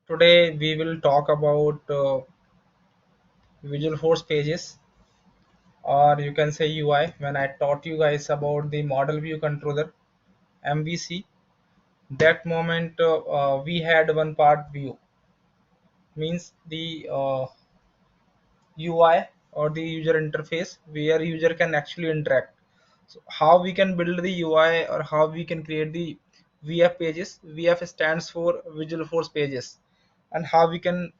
Today we will talk about Visualforce pages, or you can say UI. When I taught you guys about the model view controller MVC, that moment we had one part view, means the UI or the user interface where user can actually interact. So how we can build the UI or how we can create the VF pages. VF stands for Visualforce pages, and how we can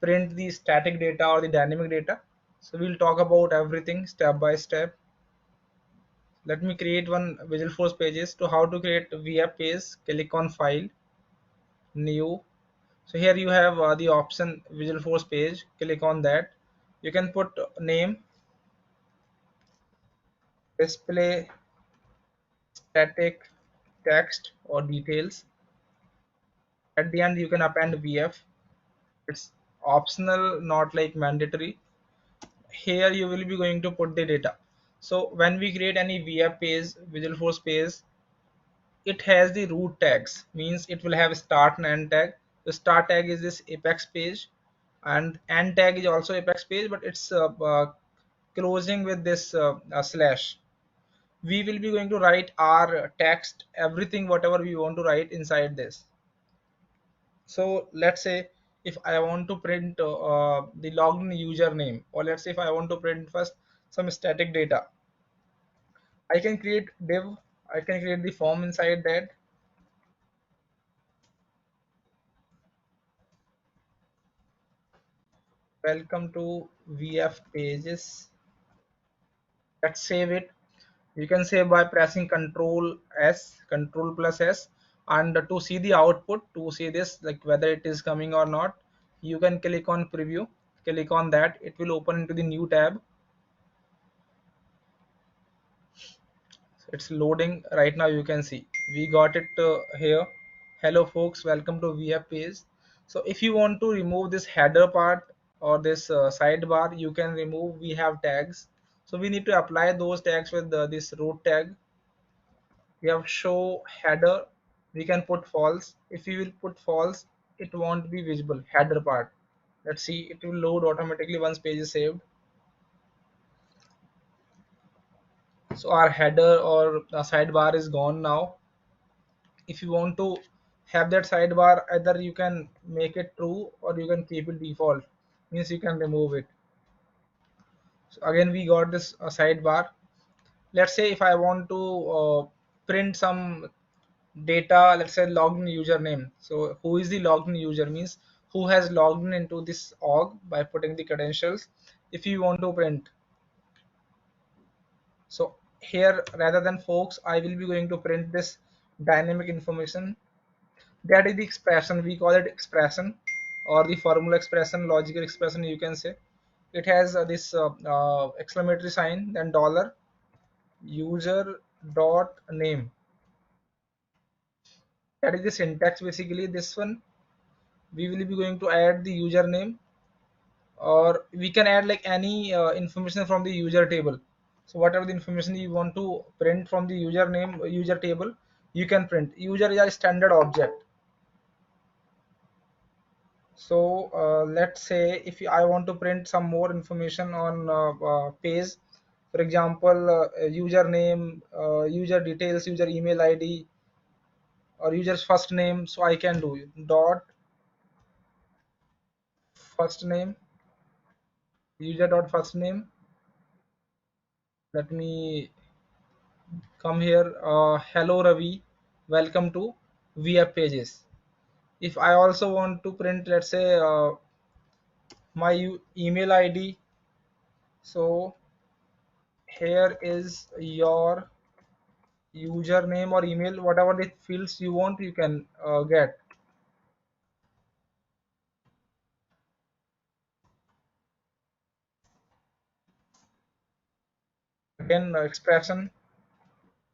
print the static data or the dynamic data. So we'll talk about everything step by step. Let me create one Visualforce pages. To how to create VF page, click on File, New. So here you have the option Visualforce page. Click on that. You can put name, display static, text, or details. At the end you can append VF. It's optional, not like mandatory. Here you will be going to put the data. So when we create any VF page, Visualforce page, it has the root tags, means it will have start and end tag. The start tag is this apex page, and end tag is also apex page, but it's closing with this slash. We will be going to write our text, everything whatever we want to write inside this. So let's say if I want to print the logged in username, or let's say if I want to print first some static data, I can create div. I can create the form inside that. Welcome to VF pages. Let's save it. You can save by pressing control plus S, and to see the output, to see this like whether it is coming or not, you can click on preview. Click on that, it will open into the new tab. It's loading right now. You can see we got it here. Hello folks, welcome to VF page. So if you want to remove this header part or this sidebar, you can remove. We have tags, so we need to apply those tags with this root tag. We have show header. We can put false. If you will put false, it won't be visible header part. Let's see, it will load automatically once page is saved. So our header or sidebar is gone now. If you want to have that sidebar, either you can make it true or you can keep it default, means you can remove it. So again we got this sidebar. Let's say if I want to print some data, let's say login username. So who is the login user, means who has logged in into this org by putting the credentials. If you want to print, so here rather than folks, I will be going to print this dynamic information. That is the expression, we call it expression, or the formula expression, logical expression you can say. It has this exclamatory sign, then dollar, user dot name. That is the syntax. Basically this one, we will be going to add the username, or we can add like any information from the user table. So whatever the information you want to print from the username user table, you can print. User is a standard object. So let's say if I want to print some more information on page, for example, username, user details, user email ID, or user's first name. So I can do dot first name, user dot first name. Let me come here. Hello Ravi, welcome to VF pages. If I also want to print, let's say my email ID, so here is your username or email, whatever the fields you want, you can get. Again expression,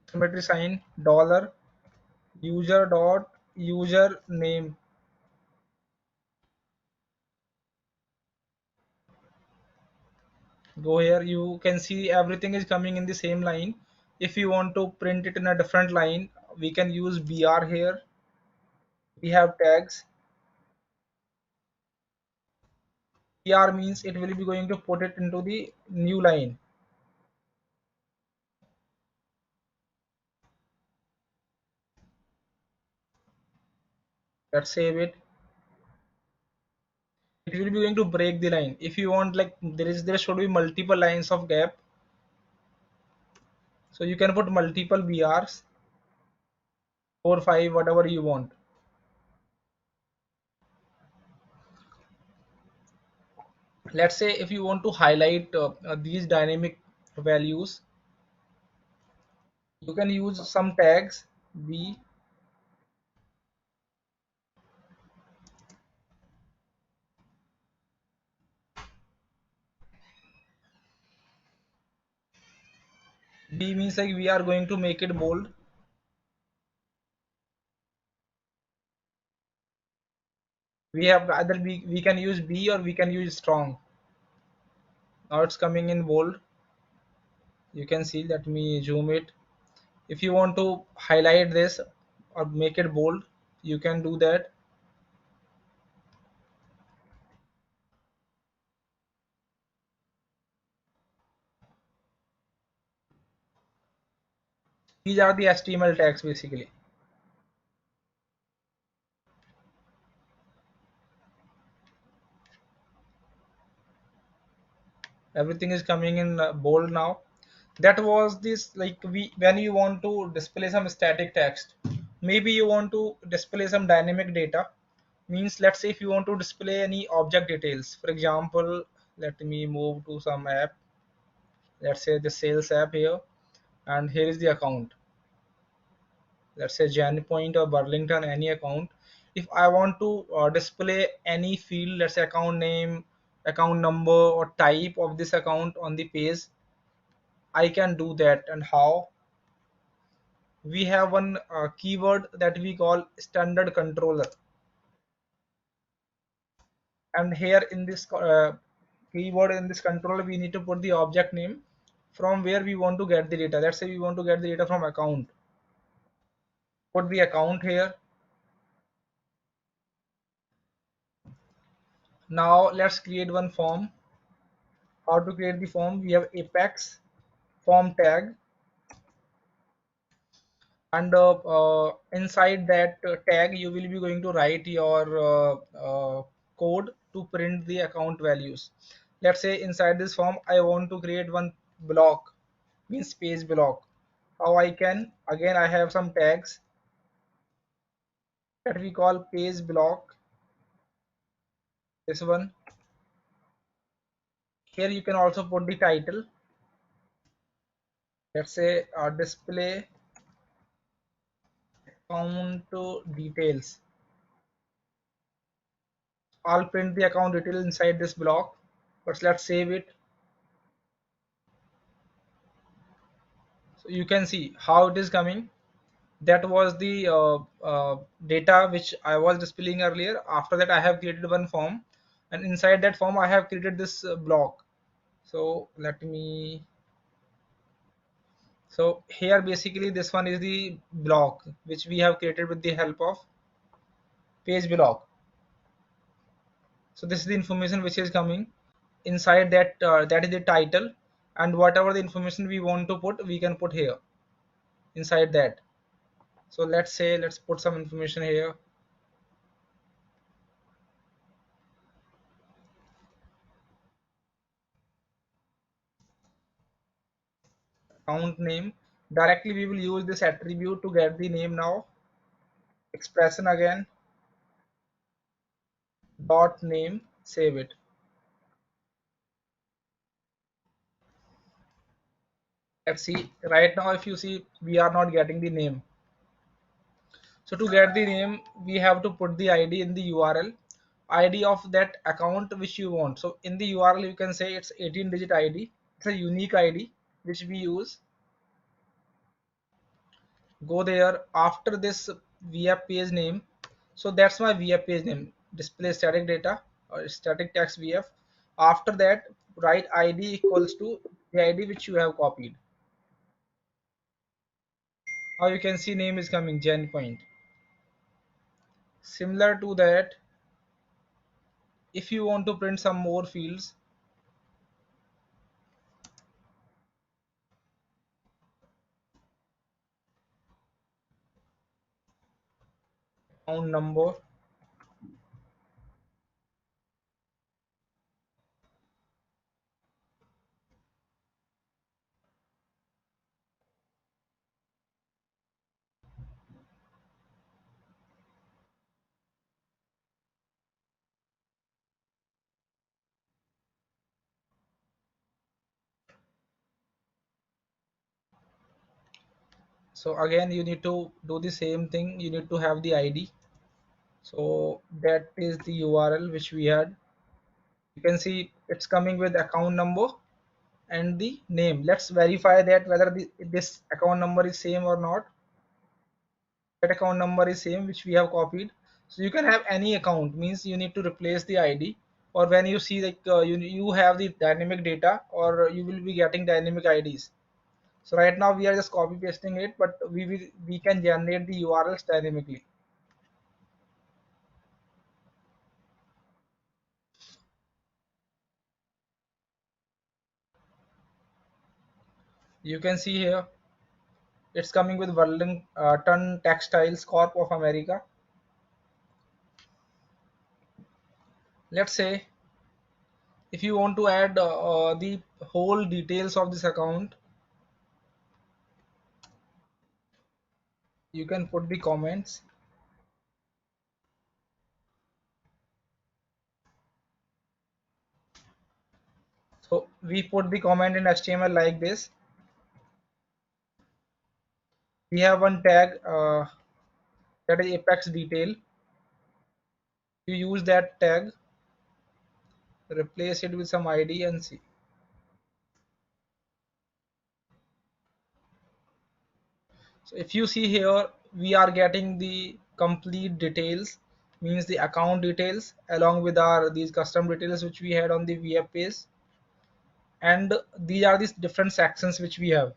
exclamatory sign, dollar, user dot user name. Go here, you can see everything is coming in the same line. If you want to print it in a different line, we can use br. Here we have tags. PR means it will be going to put it into the new line. Let's save it. It will be going to break the line. If you want, like, there should be multiple lines of gap, so you can put multiple BRs, 4 5 whatever you want. Let's say if you want to highlight these dynamic values, you can use some tags. B means like we are going to make it bold. We have either we can use B or we can use strong. Now it's coming in bold. You can see, let me zoom it. If you want to highlight this or make it bold, you can do that. These are the HTML tags basically. Everything is coming in bold now. That was this, like, we when you want to display some static text, maybe you want to display some dynamic data. Means, let's say if you want to display any object details, for example, let me move to some app. Let's say the sales app here, and here is the account. Let's say Jan Point or Burlington, any account. If I want to display any field, let's say account name, account number, or type of this account on the page, I can do that. And how? We have one keyword that we call standard controller, and here in this keyword, in this controller, we need to put the object name from where we want to get the data. Let's say we want to get the data from account. Put the account here. Now let's create one form. How to create the form? We have apex form tag, and inside that tag you will be going to write your code to print the account values. Let's say inside this form I want to create one block, means page block. How I can? Again, I have some tags that we call page block. This one. Here you can also put the title. Let's say display account details. I'll print the account detail inside this block. But let's save it. So you can see how it is coming. That was the data which I was displaying earlier. After that, I have created one form, and inside that form, I have created this block. So let me. So here, basically, this one is the block which we have created with the help of page block. So this is the information which is coming inside that. That is the title, and whatever the information we want to put, we can put here inside that. So let's say let's put some information here. Account name. Directly we will use this attribute to get the name now. Expression again. Dot name. Save it. Let's see. Right now, if you see, we are not getting the name. So to get the name, we have to put the ID in the URL. ID of that account which you want. So in the URL, you can say it's 18-digit ID. It's a unique ID which we use. Go there. After this, we have page name. So that's my VF page name. Display static data or static text VF. After that, write ID equals to the ID which you have copied. Now you can see name is coming Gen Point. Similar to that, If you want to print some more fields, account number, so again you need to do the same thing. You need to have the ID. So that is the URL which we had. You can see it's coming with account number and the name. Let's verify that whether this account number is same or not. That account number is same which we have copied. So you can have any account, means you need to replace the ID, or when you see like you have the dynamic data, or you will be getting dynamic IDs. So right now we are just copy pasting it, but we can generate the URLs dynamically. You can see here it's coming with Burlington Textiles Corp of America. Let's say if you want to add the whole details of this account, you can put the comments. So we put the comment in HTML like this. We have one tag that is apex detail. You use that tag, replace it with some ID and see. So if you see here, we are getting the complete details, means the account details along with our these custom details which we had on the VF page, and these are these different sections which we have.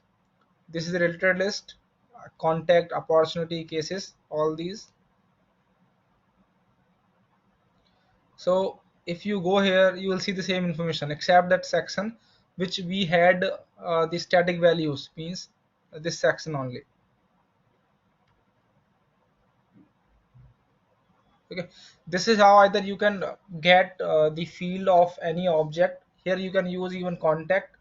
This is the related list, contact, opportunity, cases, all these. So if you go here, you will see the same information except that section which we had the static values, means this section only. Okay, this is how either you can get the field of any object. Here you can use even contact,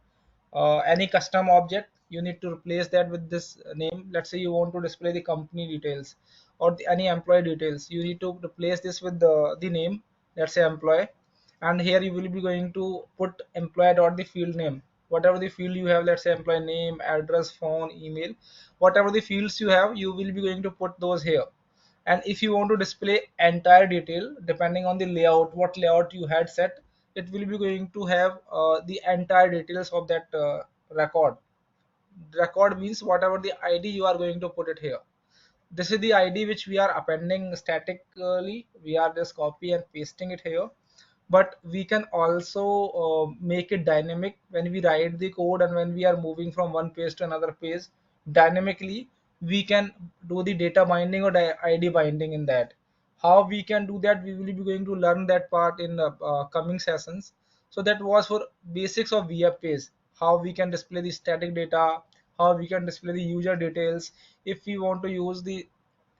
any custom object. You need to replace that with this name. Let's say you want to display the company details or any employee details. You need to replace this with the name. Let's say employee, and here you will be going to put employee dot the field name. Whatever the field you have, let's say employee name, address, phone, email, whatever the fields you have, you will be going to put those here. And if you want to display entire detail, depending on the layout, what layout you had set, it will be going to have the entire details of that record. Record means whatever the ID you are going to put it here. This is the ID which we are appending statically. We are just copy and pasting it here, but we can also make it dynamic when we write the code, and when we are moving from one page to another page dynamically, we can do the data binding or ID binding in that. How we can do that, we will be going to learn that part in coming sessions. So that was for basics of VF page, how we can display the static data, how we can display the user details. If we want to use the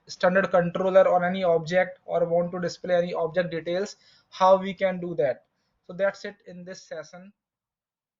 standard controller on any object or want to display any object details, how we can do that. So that's it in this session.